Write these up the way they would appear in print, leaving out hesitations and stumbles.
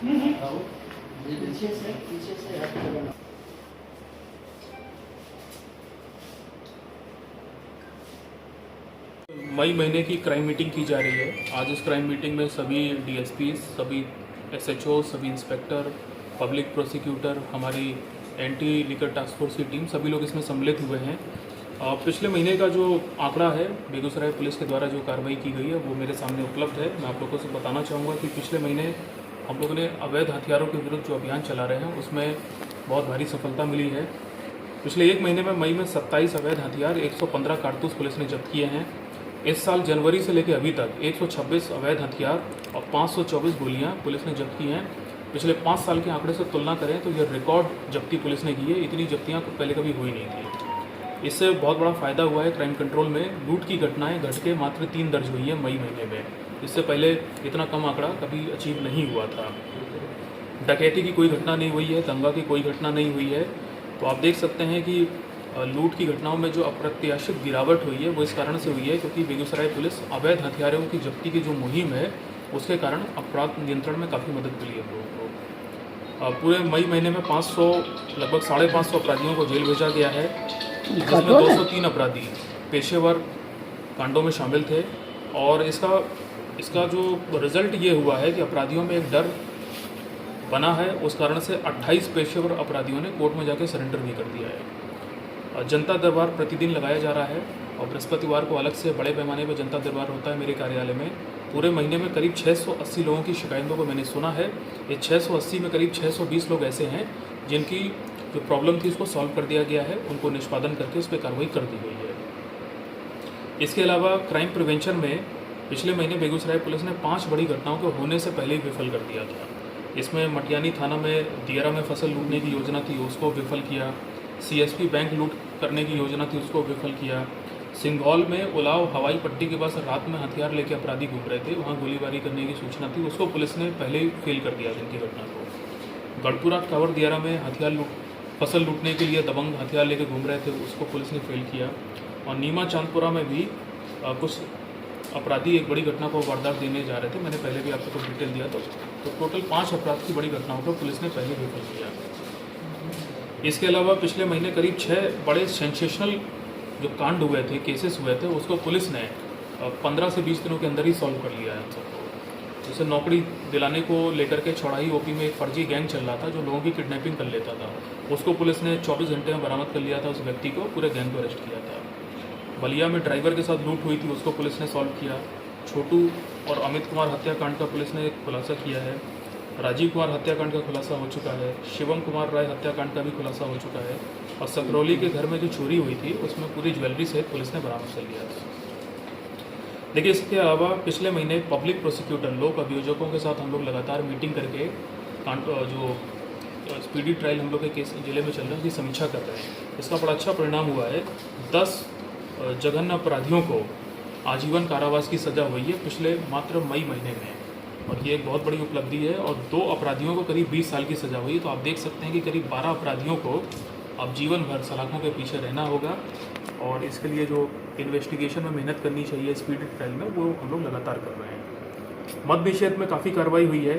पीछे से मई महीने की क्राइम मीटिंग की जा रही है। आज इस क्राइम मीटिंग में सभी डीएसपी, सभी एसएचओ, सभी इंस्पेक्टर, पब्लिक प्रोसिक्यूटर, हमारी एंटी लिकर टास्क फोर्स की टीम, सभी लोग इसमें सम्मिलित हुए हैं। पिछले महीने का जो आंकड़ा है बेगूसराय पुलिस के द्वारा जो कार्रवाई की गई है वो मेरे सामने उपलब्ध है। मैं आप लोगों से बताना चाहूँगा कि पिछले महीने हम लोगों ने अवैध हथियारों के विरुद्ध जो अभियान चला रहे हैं उसमें बहुत भारी सफलता मिली है। पिछले एक महीने में मई में 27 अवैध हथियार, 115 कारतूस पुलिस ने जब्त किए हैं। इस साल जनवरी से लेकर अभी तक 126 अवैध हथियार और 524 गोलियां पुलिस ने जब्त की हैं। पिछले 5 साल के आंकड़े से तुलना करें तो यह रिकॉर्ड जब्ती पुलिस ने की है। इतनी जब्तियां पहले कभी हुई नहीं थी। इससे बहुत बड़ा फायदा हुआ है क्राइम कंट्रोल में। लूट की घटनाएं घट के मात्र 3 दर्ज हुई है मई महीने में। इससे पहले इतना कम आंकड़ा कभी अचीव नहीं हुआ था। डकैती की कोई घटना नहीं हुई है, दंगा की कोई घटना नहीं हुई है। तो आप देख सकते हैं कि लूट की घटनाओं में जो अप्रत्याशित गिरावट हुई है वो इस कारण से हुई है क्योंकि बेगूसराय पुलिस अवैध हथियारों की जब्ती की जो मुहिम है उसके कारण अपराध नियंत्रण में काफ़ी मदद मिली है लोगों को। पूरे मई महीने में लगभग 550 अपराधियों को जेल भेजा गया है, जिसमें 203 अपराधी पेशेवर कांडों में शामिल थे। और इसका जो रिजल्ट ये हुआ है कि अपराधियों में एक डर बना है। उस कारण से 28 पेशेवर अपराधियों ने कोर्ट में जाकर सरेंडर भी कर दिया है। जनता दरबार प्रतिदिन लगाया जा रहा है और बृहस्पतिवार को अलग से बड़े पैमाने पर जनता दरबार होता है मेरे कार्यालय में। पूरे महीने में करीब 680 लोगों की शिकायतों को मैंने सुना है। ये 680 में करीब 620 लोग ऐसे हैं जिनकी जो प्रॉब्लम थी उसको सॉल्व कर दिया गया है, उनको निष्पादन करके उस पर कार्रवाई कर दी गई है। इसके अलावा क्राइम प्रिवेंशन में पिछले महीने बेगूसराय पुलिस ने 5 बड़ी घटनाओं को होने से पहले ही विफल कर दिया था। इसमें मटियानी थाना में दियारा में फसल लूटने की योजना थी, उसको विफल किया। सीएसपी बैंक लूट करने की योजना थी, उसको विफल किया। सिंघौल में उलाव हवाई पट्टी के पास रात में हथियार लेकर अपराधी घूम रहे थे, वहाँ गोलीबारी करने की सूचना थी, उसको पुलिस ने पहले ही फेल कर दिया दिन की घटना को। गढ़पुरा टावर दियारा में फसल लूटने के लिए दबंग हथियार लेकर घूम रहे थे, उसको पुलिस ने फेल किया। और नीमा चांदपुरा में भी कुछ अपराधी एक बड़ी घटना को वारदात देने जा रहे थे, मैंने पहले भी आप सबको डिटेल दिया। तो टोटल 5 अपराध की बड़ी घटनाओं को पुलिस ने पहले विफल किया। इसके अलावा पिछले महीने करीब 6 बड़े सेंसेशनल जो कांड हुए थे, केसेस हुए थे, उसको पुलिस ने 15 से 20 दिनों के अंदर ही सॉल्व कर लिया है सबको। जैसे नौकरी दिलाने को लेकर के चौड़ाई ओपी में एक फर्जी गैंग चल रहा था जो लोगों की किडनैपिंग कर लेता था, उसको पुलिस ने 24 घंटे में बरामद कर लिया था। उस व्यक्ति को, पूरे गैंग को अरेस्ट किया था। बलिया में ड्राइवर के साथ लूट हुई थी, उसको पुलिस ने सॉल्व किया। छोटू और अमित कुमार हत्याकांड का पुलिस ने खुलासा किया है। राजीव कुमार हत्याकांड का खुलासा हो चुका है। शिवम कुमार राय हत्याकांड का भी खुलासा हो चुका है। और सकरौली के घर में जो चोरी हुई थी उसमें पूरी ज्वेलरी सहित पुलिस ने बरामद कर लिया था। देखिए, इसके अलावा पिछले महीने पब्लिक प्रोसिक्यूटर, लोक अभियोजकों के साथ हम लोग लगातार मीटिंग करके जो स्पीडी ट्रायल हम लोग के केस जिले में चल रहे हैं उसकी समीक्षा कर रहे हैं। इसका बड़ा अच्छा परिणाम हुआ है। 10 जघन्य अपराधियों को आजीवन कारावास की सज़ा हुई है पिछले मात्र मई महीने में, और ये एक बहुत बड़ी उपलब्धि है। और 2 अपराधियों को करीब 20 साल की सज़ा हुई है। तो आप देख सकते हैं कि करीब 12 अपराधियों को अब जीवन भर सलाखों के पीछे रहना होगा। और इसके लिए जो इन्वेस्टिगेशन में मेहनत करनी चाहिए स्पीडी ट्रायल में, वो हम लोग लगातार कर रहे हैं। मद्य निषेध में काफ़ी कार्रवाई हुई है।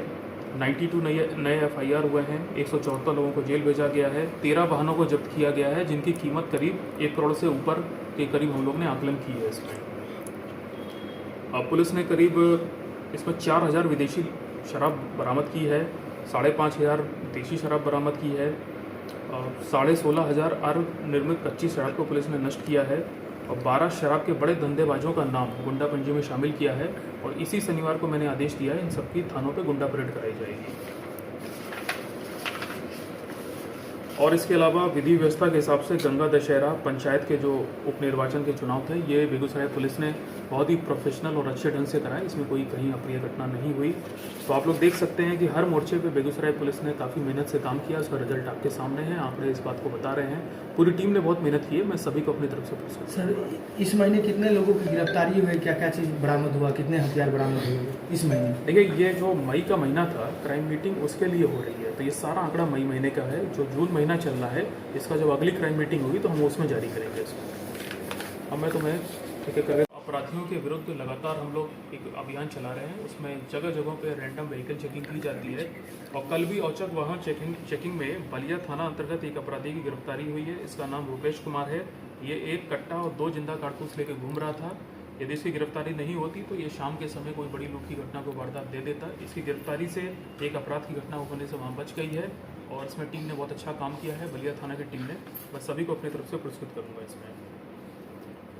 92 नए FIR हुए हैं। 174 लोगों को जेल भेजा गया है। 13 वाहनों को जब्त किया गया है जिनकी कीमत करीब 1 करोड़ से ऊपर के करीब हम लोग ने आकलन की है। इसमें पुलिस ने करीब इसमें 4000 विदेशी शराब बरामद की है। 5,500 देशी शराब बरामद की है। 16,500 अर्ब निर्मित कच्ची शराब को पुलिस ने नष्ट किया है। और 12 शराब के बड़े धंधेबाजों का नाम गुंडा पंजी में शामिल किया है। और इसी शनिवार को मैंने आदेश दिया है इन सबकी थानों पे गुंडा परेड कराई जाएगी। और इसके अलावा विधि व्यवस्था के हिसाब से गंगा दशहरा, पंचायत के जो उपनिर्वाचन के चुनाव थे, ये बेगूसराय पुलिस ने बहुत ही प्रोफेशनल और अच्छे ढंग से कराया। इसमें कोई कहीं अप्रिय घटना नहीं हुई। तो आप लोग देख सकते हैं कि हर मोर्चे पे बेगूसराय पुलिस ने काफ़ी मेहनत से काम किया। उसका रिजल्ट आपके सामने है, आंकड़े इस बात को बता रहे हैं। पूरी टीम ने बहुत मेहनत की है। मैं सभी को अपनी तरफ से पुरस्कृत। सर, इस महीने कितने लोगों की गिरफ्तारी हुई, क्या क्या चीज़ बरामद हुआ, कितने हथियार बरामद हुए इस महीने? देखिए, ये जो मई का महीना था क्राइम मीटिंग उसके लिए हो रही है, तो ये सारा आंकड़ा मई महीने का है। जो जून महीना चल रहा है, इसका जब अगली क्राइम मीटिंग होगी तो हम उसमें जारी करेंगे इसको। अब मैं तुम्हें ठीक है, अपराधियों के विरुद्ध लगातार हम लोग एक अभियान चला रहे हैं। उसमें जगह जगह पे रैंडम व्हीकल चेकिंग की जाती है और कल भी औचक वाहन चेकिंग में बलिया थाना अंतर्गत एक अपराधी की गिरफ्तारी हुई है। इसका नाम रूपेश कुमार है। ये एक कट्टा और 2 जिंदा कारतूस लेकर घूम रहा था। यदि इसकी गिरफ्तारी नहीं होती तो ये शाम के समय कोई बड़ी लूट की घटना को वारदात दे देता। इसकी गिरफ्तारी से एक अपराध की घटना होने से वहाँ बच गई है और इसमें टीम ने बहुत अच्छा काम किया है, बलिया थाना की टीम ने। मैं सभी को अपनी तरफ से पुरस्कृत करूँगा इसमें।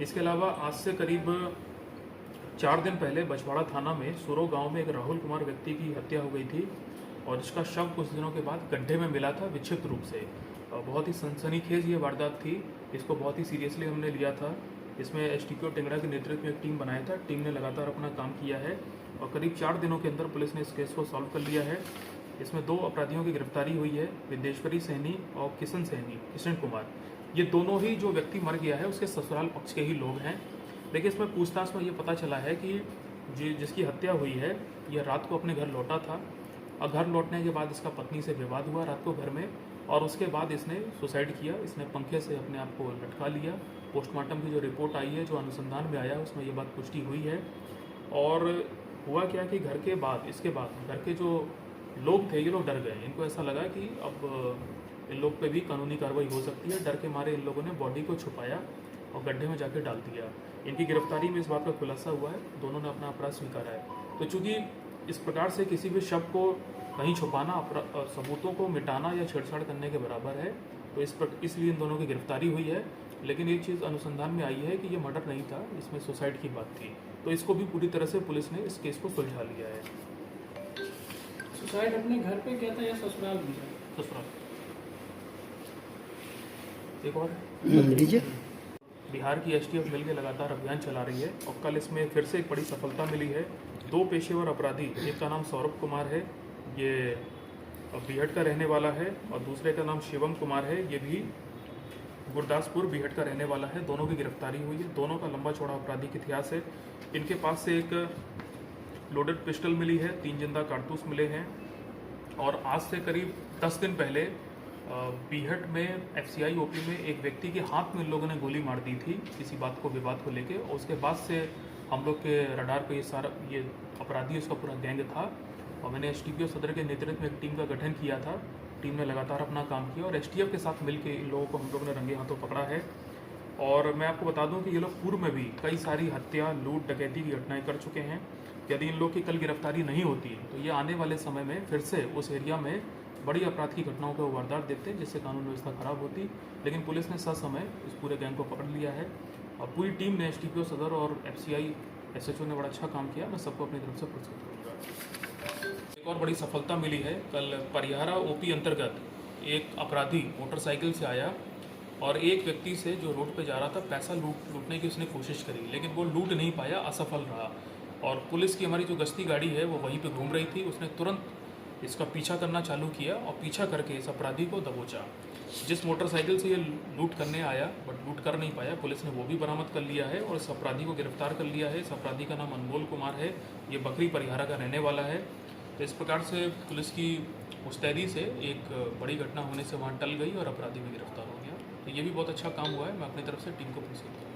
इसके अलावा आज से करीब 4 दिन पहले बछवाड़ा थाना में सुरो गांव में एक राहुल कुमार व्यक्ति की हत्या हो गई थी और इसका शव कुछ दिनों के बाद गड्ढे में मिला था विक्षिप्त रूप से। बहुत ही सनसनीखेज ये वारदात थी। इसको बहुत ही सीरियसली हमने लिया था। इसमें एसटीपीओ टेंगड़ा के नेतृत्व में एक टीम बनाया था। टीम ने लगातार अपना काम किया है और करीब 4 दिनों के अंदर पुलिस ने इस केस को सॉल्व कर लिया है। इसमें 2 अपराधियों की गिरफ्तारी हुई है, विदेश्वरी सैनी और किशन कुमार। ये दोनों ही जो व्यक्ति मर गया है उसके ससुराल पक्ष के ही लोग हैं। लेकिन इसमें पूछताछ में ये पता चला है कि जिसकी हत्या हुई है यह रात को अपने घर लौटा था और घर लौटने के बाद इसका पत्नी से विवाद हुआ रात को घर में और उसके बाद इसने सुसाइड किया। इसने पंखे से अपने आप को लटका लिया। पोस्टमार्टम की जो रिपोर्ट आई है, जो अनुसंधान में आया, उसमें ये बात पुष्टि हुई है। और हुआ क्या कि इसके बाद घर के जो लोग थे ये लोग डर गए। इनको ऐसा लगा कि अब इन लोग पे भी कानूनी कार्रवाई हो सकती है। डर के मारे इन लोगों ने बॉडी को छुपाया और गड्ढे में जाकर डाल दिया। इनकी गिरफ्तारी में इस बात का खुलासा हुआ है, दोनों ने अपना अपराध स्वीकारा है। तो चूंकि इस प्रकार से किसी भी शव को कहीं छुपाना सबूतों को मिटाना या छेड़छाड़ करने के बराबर है, तो इसलिए इन दोनों की गिरफ्तारी हुई है। लेकिन एक चीज़ अनुसंधान में आई है कि ये मर्डर नहीं था, इसमें सुसाइड की बात थी। तो इसको भी पूरी तरह से पुलिस ने इस केस को सुलझा लिया है। सुसाइड अपने घर पे किया था या ससुराल में? ससुराल। एक और बिहार की एसटीएफ मिलकर लगातार अभियान चला रही है और कल इसमें फिर से एक बड़ी सफलता मिली है। 2 पेशेवर अपराधी, एक का नाम सौरभ कुमार है, ये बीहट का रहने वाला है, और दूसरे का नाम शिवम कुमार है, ये भी गुरदासपुर बीहट का रहने वाला है। दोनों की गिरफ्तारी हुई है। दोनों का लंबा चौड़ा आपराधिक इतिहास है। इनके पास से एक लोडेड पिस्टल मिली है, 3 जिंदा कारतूस मिले हैं और आज से करीब 10 दिन पहले बीहट में एफसीआई ओपी में एक व्यक्ति के हाथ में इन लोगों ने गोली मार दी थी किसी विवाद को लेके, और उसके बाद से हम लोग के रडार पे ये अपराधी, उसका पूरा गैंग था। और मैंने एसटीपीओ सदर के नेतृत्व में एक टीम का गठन किया था। टीम ने लगातार अपना काम किया और एसटीएफ के साथ मिलकर इन लोगों को हम लोगों ने रंगे हाथों पकड़ा है। और मैं आपको बता दूं कि ये लोग पूर्व में भी कई सारी हत्या, लूट, डकैती की घटनाएं कर चुके हैं। यदि इन लोग की कल गिरफ्तारी नहीं होती तो ये आने वाले समय में फिर से उस एरिया में बड़ी अपराध की घटनाओं को वारदात देते हैं, जिससे कानून व्यवस्था खराब होती। लेकिन पुलिस ने ससमय इस पूरे गैंग को पकड़ लिया है और पूरी टीम ने, एसटीपीओ सदर और एफसीआई एसएचओ ने बड़ा अच्छा काम किया। मैं सबको अपनी तरफ से पुरस्कृत करूँगा। एक और बड़ी सफलता मिली है। कल परिहारा ओपी अंतर्गत एक अपराधी मोटरसाइकिल से आया और एक व्यक्ति से जो रोड पे जा रहा था पैसा लूटने की उसने कोशिश करी, लेकिन वो लूट नहीं पाया, असफल रहा। और पुलिस की हमारी जो गश्ती गाड़ी है वो वहीं पे घूम रही थी। उसने तुरंत इसका पीछा करना चालू किया और पीछा करके इस अपराधी को दबोचा। जिस मोटरसाइकिल से ये लूट करने आया बट लूट कर नहीं पाया, पुलिस ने वो भी बरामद कर लिया है और इस अपराधी को गिरफ्तार कर लिया है। इस अपराधी का नाम अनमोल कुमार है, ये बकरी परिहारा का रहने वाला है। तो इस प्रकार से पुलिस की मुस्तैदी से एक बड़ी घटना होने से वहाँ टल गई और अपराधी भी गिरफ्तार हो गया। तो ये भी बहुत अच्छा काम हुआ है। मैं अपनी तरफ से टीम को पुरस्कृत करूँगा।